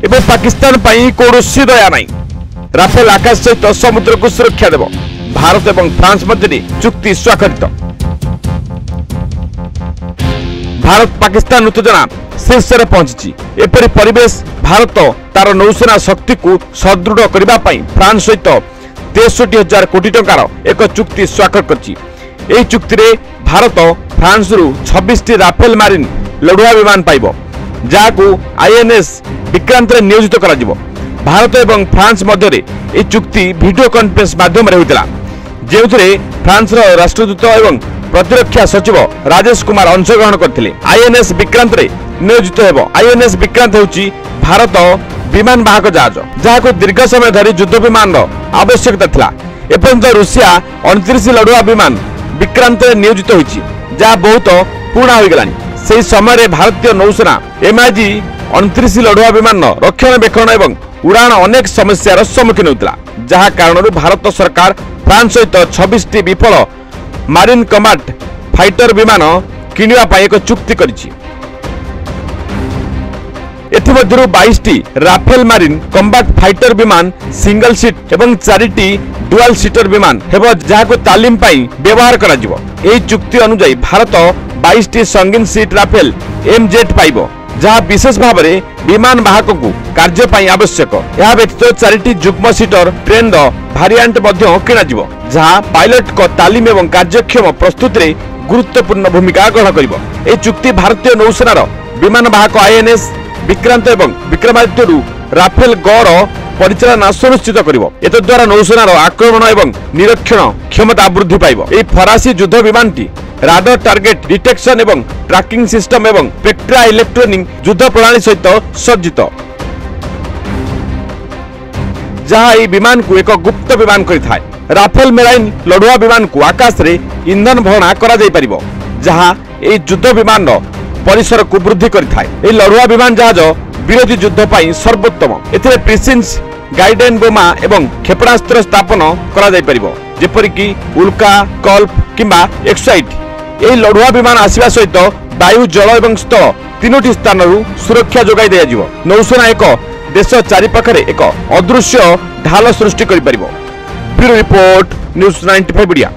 एवं पाकिस्तान कौरसी दया नहीं। राफेल आकाश सहित समुद्र को सुरक्षा देव। भारत और फ्रांस मध्य चुक्ति स्वाक्षरित। भारत पाकिस्तान उत्तेजना शीर्ष में पहुंची। एपरी परिवेश भारत तार नौसेना शक्ति को सुदृढ़ करने फ्रांस सहित 63,000 कोटी टंकार एक चुक्ति स्वाक्षर करछि। एही चुक्ति रे भारत फ्रांस रु 26 राफेल मारिन लड़ुआ विमान पाइब, जाकू आईएनएस विक्रांत रे नियोजित करा जिवो। भारत एवं फ्रांस मध्य ए चुक्ति वीडियो कॉन्फ्रेंस माध्यम रे होइतला, जेउथरे फ्रांस रो राष्ट्रदूत एवं प्रतिरक्षा सचिव राजेश कुमार अंशग्रहण करथिले। आईएनएस विक्रांत रे नियोजित हेबो। आईएनएस विक्रांत हेउची भारत विमान वाहक जहाज, जहाको दीर्घ समय धरी युद्ध विमान आवश्यकता थिला। एपर्यंत रूसिया 29 लड़ुआ विमान विक्रांत रे नियोजित होइछि, जहा बहुत पुराना हो गलानी। सेही समय भारतीय नौसेना MiG 29 लड़ुआ विमान रक्षणाबेक्षण एवं उड़ान अनेक समस्यार सम्मुखीन होता, जहा कारण भारत सरकार फ्रांस सहित 26 विफल मारिन कम्बैट फाइटर विमान किनिबा एक चुक्ति करिछि। एथिमध्यरु 22 राफेल मारिन कम्बैट फाइटर विमान सिंगल सीट एवं 4 डुअल सीटर विमान हेबो, जाहाको तालीम पाई व्यवहार करा जिवो। एही चुक्ति अनुसार भारत 22 संगीन सीट राफेल MZ पाइबो, जहा विशेष भाव में विमान वाहक को कार्य पाई आवश्यक। यह व्यतीत 4 जुग्म सीटर ट्रेन भारिएंट किणा जिवो, जहा पायलट को तालीम एवं कार्यक्षम प्रस्तुति रे गुरुत्वपूर्ण भूमिका ग्रहण करिवो। एही चुक्ति भारतीय नौसेनार विमान वाहक आईएनएस विक्रांत एवं विक्रमादित्य राफेल गौर परिचालना सुनिश्चित करिवो। एतद्वारा नौसेनार आक्रमण एवं निरीक्षण क्षमता वृद्धि पाइबो। एही फरासी युद्ध विमानटी राडर टार्गेट डिटेक्शन एवं ट्रैकिंग सिस्टम एवं पेक्ट्रा इलेक्ट्रॉनिक युद्ध प्रणाली सहित सज्जित, जहा एही विमान को एक गुप्त विमान करिथाय। राफेल मेराइन लड़ुआ विमान को आकाश रे ईंधन भरणा करा जाय परिबो, जहा एही युद्ध विमान परिसर को वृद्धि करिथाय। एही लड़ुआ विमान जहाज विरोधी युद्ध पाई सर्वोत्तम। एथिरे प्रिसिन्स गाइडेन बोमा एवं क्षेपणास्त्र स्थापन करा जाय परिबो, जेपरि कि उल्का, कल्प किंबा एक्साइट। एही लड़ुआ विमान आसीबा सहित वायु, जल एवं स्थल तीनोटी स्थान सुरक्षा जोगाई दिया जिवो। नौसेना एक देश चारि पाखरे एक अदृश्य ढाल सृष्टि करि परिबो। Bureau report, news 95 media.